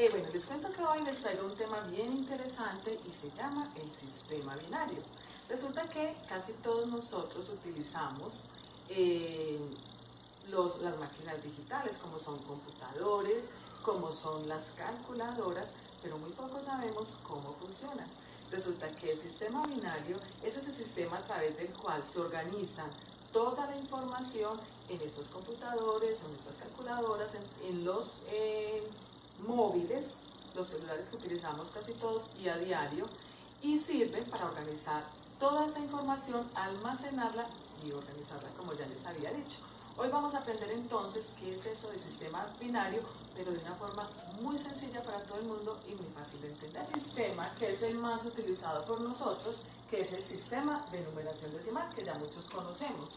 Bueno, les cuento que hoy les traigo un tema bien interesante y se llama el sistema binario. Resulta que casi todos nosotros utilizamos las máquinas digitales, como son computadores, como son las calculadoras, pero muy poco sabemos cómo funcionan. Resulta que el sistema binario es ese sistema a través del cual se organiza toda la información en estos computadores, en estas calculadoras, en los móviles, los celulares que utilizamos casi todos y a diario, y sirven para organizar toda esa información, almacenarla y organizarla como ya les había dicho. Hoy vamos a aprender entonces qué es eso de sistema binario, pero de una forma muy sencilla para todo el mundo y muy fácil de entender. El sistema que es el más utilizado por nosotros, que es el sistema de numeración decimal, que ya muchos conocemos.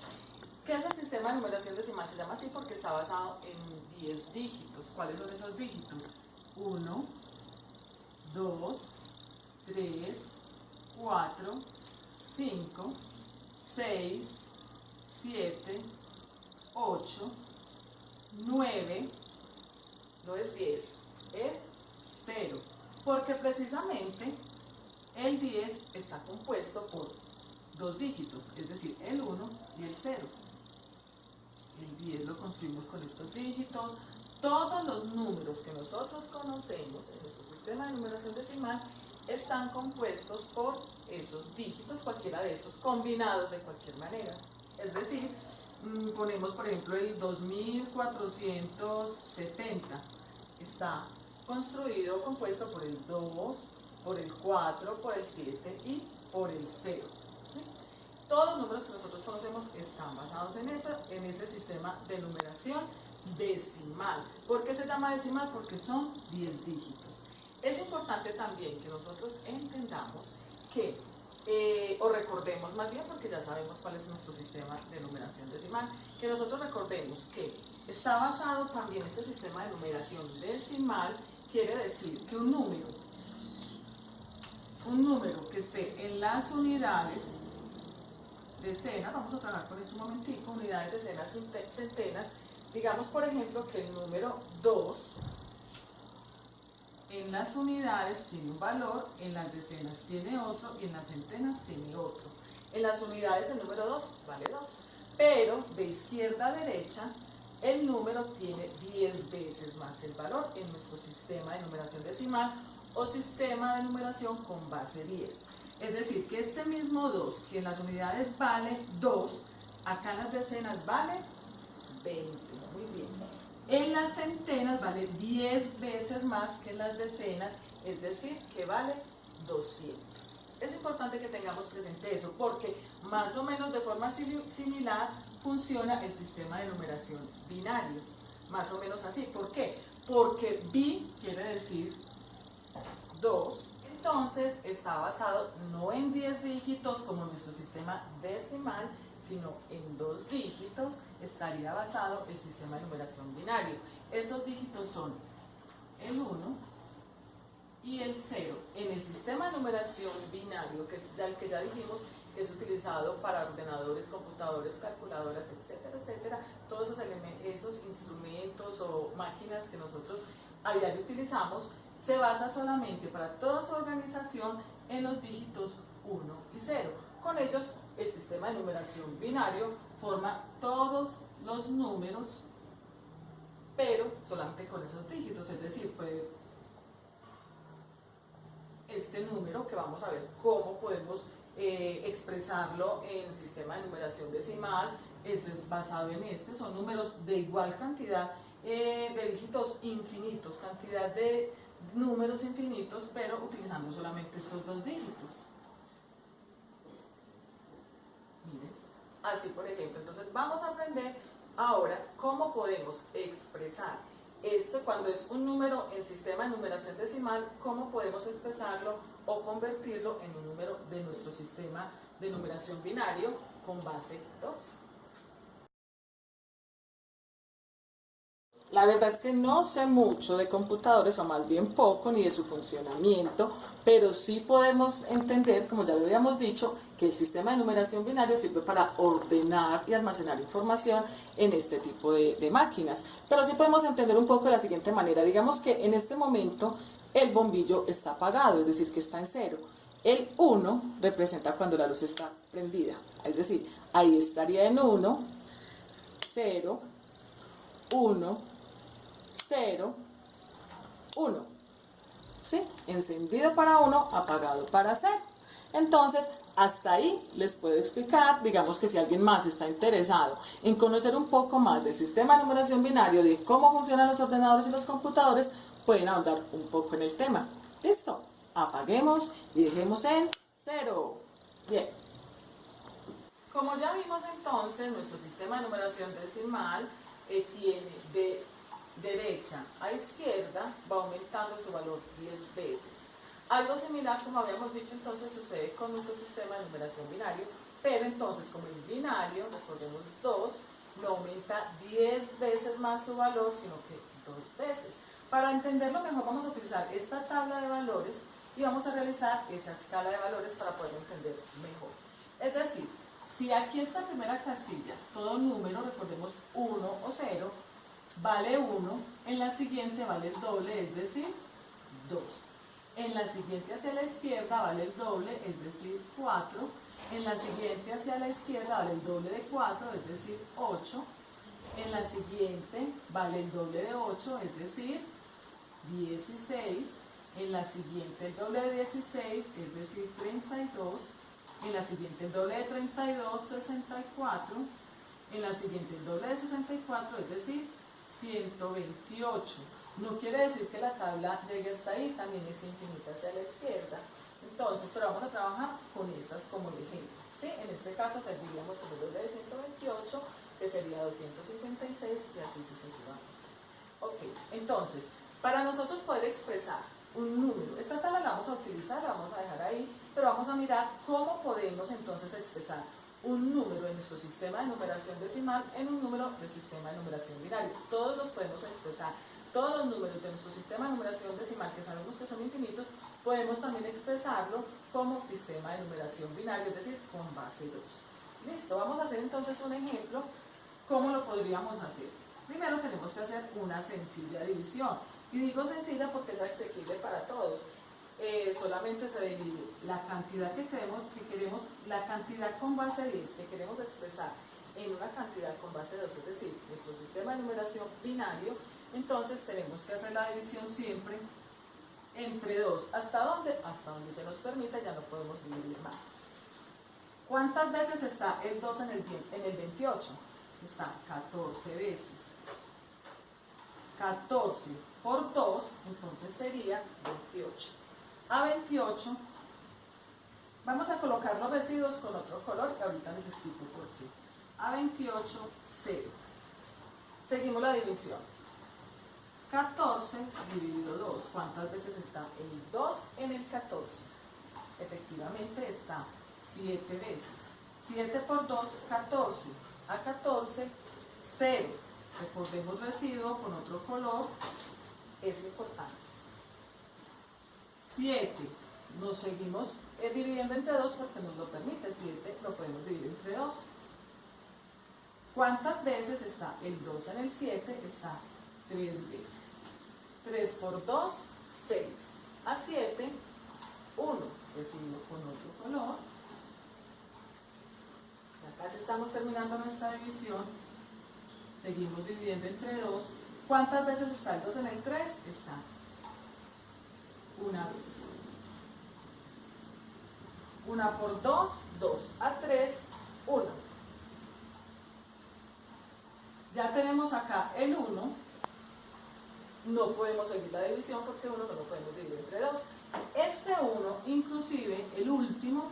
¿Qué es el sistema de numeración decimal? Se llama así porque está basado en 10 dígitos. ¿Cuáles son esos dígitos? 1, 2, 3, 4, 5, 6, 7, 8, 9, no es 10, es 0. Porque precisamente el 10 está compuesto por dos dígitos, es decir, el 1 y el 0. El 10 lo construimos con estos dígitos. Todos los números que nosotros conocemos en nuestro sistema de numeración decimal están compuestos por esos dígitos, cualquiera de estos, combinados de cualquier manera. Es decir, ponemos por ejemplo el 2470, está construido, compuesto por el 2, por el 4, por el 7 y por el 0. ¿Sí? Todos los números que nosotros conocemos están basados en ese sistema de numeración decimal. ¿Por qué se llama decimal? Porque son 10 dígitos. Es importante también que nosotros entendamos que, o recordemos más bien, porque ya sabemos cuál es nuestro sistema de numeración decimal, que nosotros recordemos que está basado también este sistema de numeración decimal, quiere decir que un número que esté en las unidades, decenas, vamos a trabajar con esto un momentico, unidades, decenas, centenas, digamos por ejemplo que el número 2 en las unidades tiene un valor, en las decenas tiene otro y en las centenas tiene otro. En las unidades el número 2 vale 2, pero de izquierda a derecha el número tiene 10 veces más el valor en nuestro sistema de numeración decimal o sistema de numeración con base 10. Es decir, que este mismo 2, que en las unidades vale 2, acá en las decenas vale 20. Muy bien. En las centenas vale 10 veces más que en las decenas, es decir, que vale 200. Es importante que tengamos presente eso, porque más o menos de forma similar funciona el sistema de numeración binario. Más o menos así. ¿Por qué? Porque bi quiere decir 2. Entonces está basado no en 10 dígitos como nuestro sistema decimal, sino en 2 dígitos estaría basado el sistema de numeración binario. Esos dígitos son el 1 y el 0. En el sistema de numeración binario, que es ya el que ya dijimos, que es utilizado para ordenadores, computadores, calculadoras, etcétera, etcétera, todos esos instrumentos o máquinas que nosotros a diario utilizamos, se basa solamente para toda su organización en los dígitos 1 y 0. Con ellos, el sistema de numeración binario forma todos los números, pero solamente con esos dígitos. Es decir, puede este número, que vamos a ver cómo podemos expresarlo en sistema de numeración decimal, eso es basado en son números de igual cantidad de dígitos infinitos, cantidad de números infinitos, pero utilizando solamente estos 2 dígitos. Miren, así por ejemplo. Entonces vamos a aprender ahora cómo podemos expresar cuando es un número en sistema de numeración decimal, cómo podemos expresarlo o convertirlo en un número de nuestro sistema de numeración binario con base 2. La verdad es que no sé mucho de computadores, o más bien poco, ni de su funcionamiento, pero sí podemos entender, como ya lo habíamos dicho, que el sistema de numeración binario sirve para ordenar y almacenar información en este tipo de máquinas. Pero sí podemos entender un poco de la siguiente manera. Digamos que en este momento el bombillo está apagado, es decir, que está en cero. El 1 representa cuando la luz está prendida, es decir, ahí estaría en 1, 0, 1, 0, 1. ¿Sí? Encendido para 1, apagado para 0. Entonces, hasta ahí les puedo explicar, digamos que si alguien más está interesado en conocer un poco más del sistema de numeración binario, de cómo funcionan los ordenadores y los computadores, pueden ahondar un poco en el tema. ¿Listo? Apaguemos y dejemos en 0. Bien. Como ya vimos entonces, nuestro sistema de numeración decimal tiene de derecha a izquierda, va aumentando su valor 10 veces. Algo similar, como habíamos dicho entonces, sucede con nuestro sistema de numeración binario, pero entonces como es binario, recordemos 2, no aumenta 10 veces más su valor, sino que 2 veces. Para entenderlo mejor vamos a utilizar esta tabla de valores y vamos a realizar esa escala de valores para poder entender mejor. Es decir, si aquí esta primera casilla, todo número, recordemos 1 o 0, vale 1, en la siguiente vale el doble, es decir, 2. En la siguiente hacia la izquierda vale el doble, es decir, 4. En la siguiente hacia la izquierda vale el doble de 4, es decir, 8. En la siguiente vale el doble de 8, es decir, 16. En la siguiente el doble de 16, es decir, 32. En la siguiente el doble de 32, 64. En la siguiente el doble de 64, es decir, 128. No quiere decir que la tabla llegue hasta ahí, también es infinita hacia la izquierda. Entonces, pero vamos a trabajar con estas como ejemplo. ¿Sí? En este caso serviríamos con el doble de 128, que sería 256 y así sucesivamente. Ok, entonces, para nosotros poder expresar un número, esta tabla la vamos a utilizar, la vamos a dejar ahí, pero vamos a mirar cómo podemos entonces expresar un número de nuestro sistema de numeración decimal en un número del sistema de numeración binario. Todos los podemos expresar, todos los números de nuestro sistema de numeración decimal, que sabemos que son infinitos, podemos también expresarlo como sistema de numeración binario, es decir, con base 2. Listo, vamos a hacer entonces un ejemplo. ¿Cómo lo podríamos hacer? Primero tenemos que hacer una sencilla división. Y digo sencilla porque es asequible para todos. Solamente se divide la cantidad que queremos, la cantidad con base 10 que queremos expresar en una cantidad con base 2, es decir, nuestro sistema de numeración binario. Entonces tenemos que hacer la división siempre entre 2. ¿Hasta dónde? Hasta donde se nos permita, ya no podemos dividir más. ¿Cuántas veces está el 2 en el 28? Está 14 veces. 14 por 2, entonces sería 28. A 28, vamos a colocar los residuos con otro color, que ahorita les explico por qué. A 28, 0. Seguimos la división. 14 dividido 2. ¿Cuántas veces está el 2 en el 14? Efectivamente está 7 veces. 7 por 2, 14. A 14, 0. Recordemos residuo con otro color, es importante. 7. Nos seguimos dividiendo entre 2 porque nos lo permite. 7 lo podemos dividir entre 2. ¿Cuántas veces está el 2 en el 7? Está 3 veces. 3 por 2, 6. A 7, 1. Residuo con otro color. Ya casi estamos terminando nuestra división. Seguimos dividiendo entre 2. ¿Cuántas veces está el 2 en el 3? Está una vez. 1 por 2, 2. A 3, 1. Ya tenemos acá el 1. No podemos seguir la división porque 1 no lo podemos dividir entre 2. Este 1, inclusive el último,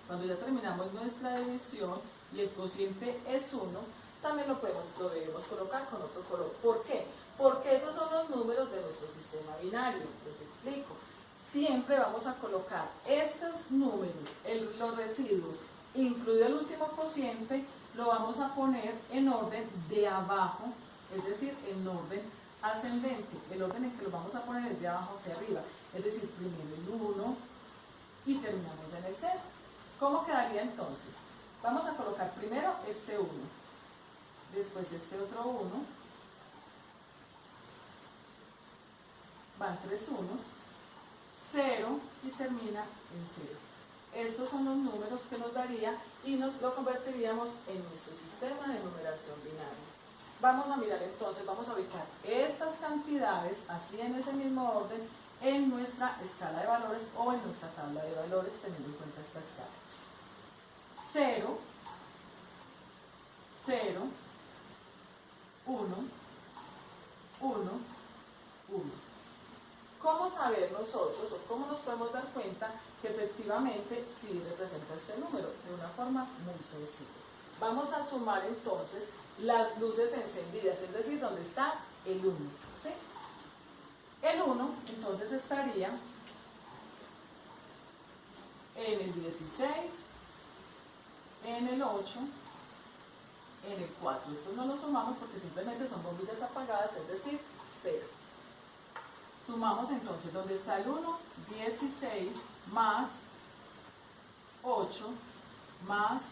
cuando ya terminamos nuestra división y el cociente es 1, también lo debemos colocar con otro color. ¿Por qué? Porque esos son los números de nuestro sistema binario. Les explico. Siempre vamos a colocar estos números, los residuos, incluido el último cociente, lo vamos a poner en orden de abajo, es decir, en orden ascendente. El orden en que lo vamos a poner es de abajo hacia arriba. Es decir, primero el 1, y terminamos en el 0. ¿Cómo quedaría entonces? Vamos a colocar primero este 1, después este otro 1, van 3 unos, 0 y termina en 0. Estos son los números que nos daría y nos lo convertiríamos en nuestro sistema de numeración binaria. Vamos a mirar entonces, vamos a ubicar estas cantidades, así en ese mismo orden, en nuestra escala de valores o en nuestra tabla de valores, teniendo en cuenta esta escala. 0, 0, 1, 1, 1. ¿Cómo saber nosotros o cómo nos podemos dar cuenta que efectivamente sí representa este número? De una forma muy sencilla. Vamos a sumar entonces las luces encendidas, es decir, donde está el 1. ¿Sí? El 1 entonces estaría en el 16, en el 8, en el 4. Estos no los sumamos porque simplemente son bombillas apagadas, es decir, 0. Sumamos entonces donde está el 1, 16 más 8 más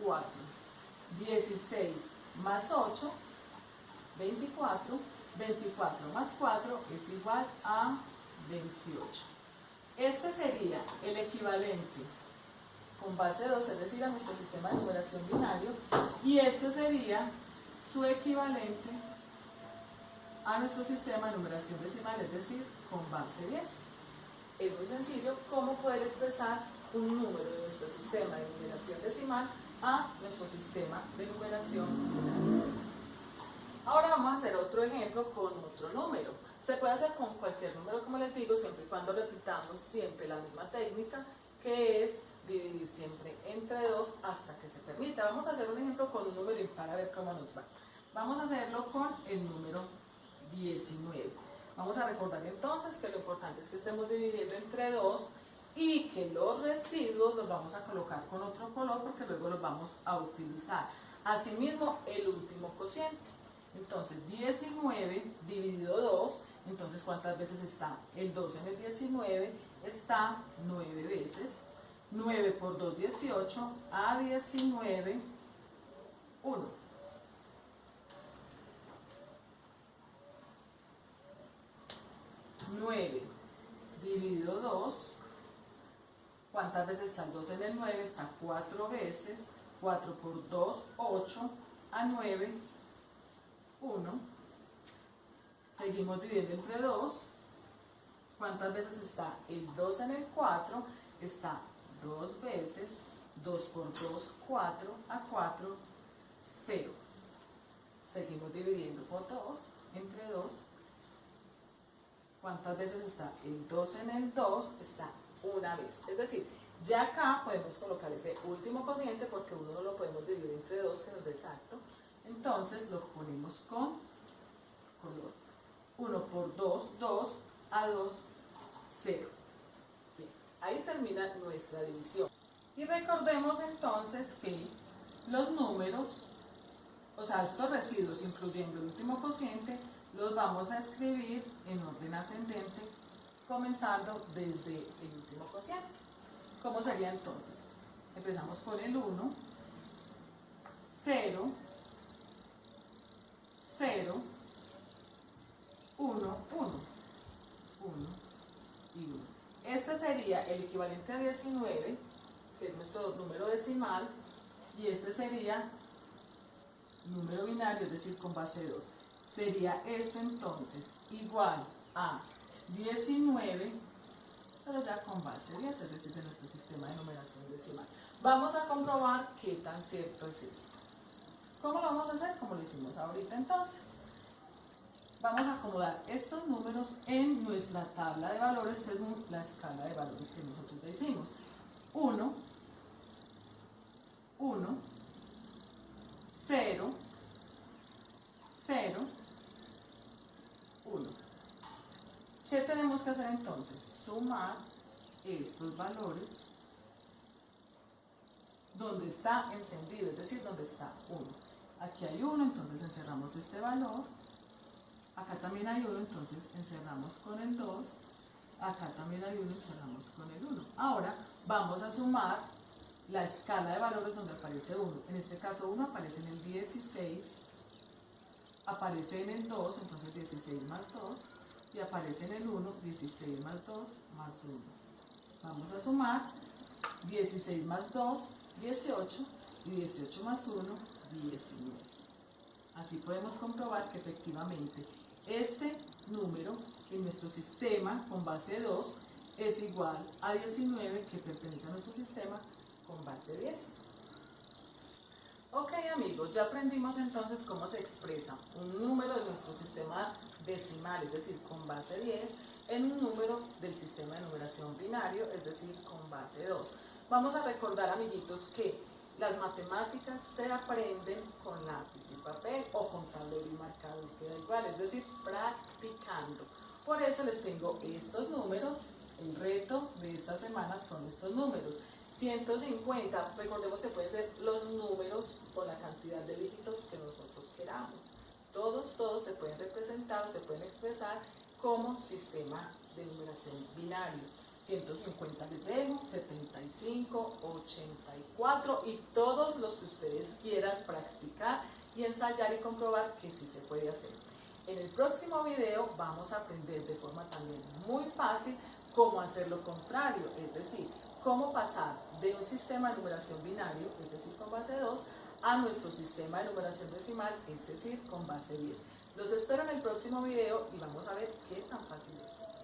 4. 16 más 8, 24. 24 más 4 es igual a 28. Este sería el equivalente con base 2, es decir, a nuestro sistema de numeración binario, y este sería su equivalente a nuestro sistema de numeración decimal, es decir, con base 10. Es muy sencillo cómo poder expresar un número de nuestro sistema de numeración decimal a nuestro sistema de numeración binaria. Ahora vamos a hacer otro ejemplo con otro número. Se puede hacer con cualquier número, como les digo, siempre y cuando repitamos siempre la misma técnica, que es dividir siempre entre 2 hasta que se permita. Vamos a hacer un ejemplo con un número impar a ver cómo nos va. Vamos a hacerlo con el número 19. Vamos a recordar entonces que lo importante es que estemos dividiendo entre 2 y que los residuos los vamos a colocar con otro color porque luego los vamos a utilizar. Asimismo, el último cociente. Entonces, 19 dividido 2, entonces, ¿cuántas veces está? El 2 en el 19 está 9 veces. 9 por 2, 18, a 19, 1. 9 dividido 2, ¿cuántas veces está el 2 en el 9? Está 4 veces. 4 por 2, 8, a 9, 1. Seguimos dividiendo entre 2. ¿Cuántas veces está el 2 en el 4? Está 2 veces. 2 por 2, 4, a 4, 0. Seguimos dividiendo por 2, entre 2. ¿Cuántas veces está el 2 en el 2? Está una vez. Es decir, ya acá podemos colocar ese último cociente porque uno no lo podemos dividir entre 2, que nos da exacto. Entonces lo ponemos con color. 1 por 2, 2, a 2, 0. Bien, ahí termina nuestra división. Y recordemos entonces que los números, o sea, estos residuos, incluyendo el último cociente, los vamos a escribir en orden ascendente, comenzando desde el último cociente. ¿Cómo sería entonces? Empezamos con el 1, 0, 0, 1, 1, 1 y 1. Este sería el equivalente a 19, que es nuestro número decimal, y este sería número binario, es decir, con base 2. Sería esto entonces igual a 19, pero ya con base 10, es decir, de nuestro sistema de numeración decimal. Vamos a comprobar qué tan cierto es esto. ¿Cómo lo vamos a hacer? Como lo hicimos ahorita entonces. Vamos a acomodar estos números en nuestra tabla de valores según la escala de valores que nosotros ya hicimos. 1, 1, 0, 0, 1. ¿Qué tenemos que hacer entonces? Sumar estos valores donde está encendido, es decir, donde está 1. Aquí hay 1, entonces encerramos este valor. Acá también hay 1, entonces encerramos con el 2. acá también hay 1 y cerramos con el 1. Ahora vamos a sumar la escala de valores donde aparece 1. En este caso 1 aparece en el 16, aparece en el 2, entonces 16 más 2, y aparece en el 1, 16 más 2 más 1. Vamos a sumar 16 más 2, 18, y 18 más 1, 19. Así podemos comprobar que efectivamente este número en nuestro sistema con base 2 es igual a 19 que pertenece a nuestro sistema con base 10. Ok amigos, ya aprendimos entonces cómo se expresa un número de nuestro sistema decimal, es decir, con base 10, en un número del sistema de numeración binario, es decir, con base 2. Vamos a recordar, amiguitos, que las matemáticas se aprenden con lápiz y papel o con tablero y marcador, queda igual, es decir, practicando. Por eso les tengo estos números. El reto de esta semana son estos números. 150, recordemos que pueden ser los números o la cantidad de dígitos que nosotros queramos. Todos se pueden representar, se pueden expresar como sistema de numeración binario. 150 les dejo, 75, 84 y todos los que ustedes quieran practicar y ensayar y comprobar que sí se puede hacer. En el próximo video vamos a aprender de forma también muy fácil cómo hacer lo contrario, es decir, cómo pasar de un sistema de numeración binario, es decir, con base 2, a nuestro sistema de numeración decimal, es decir, con base 10. Los espero en el próximo video y vamos a ver qué tan fácil es.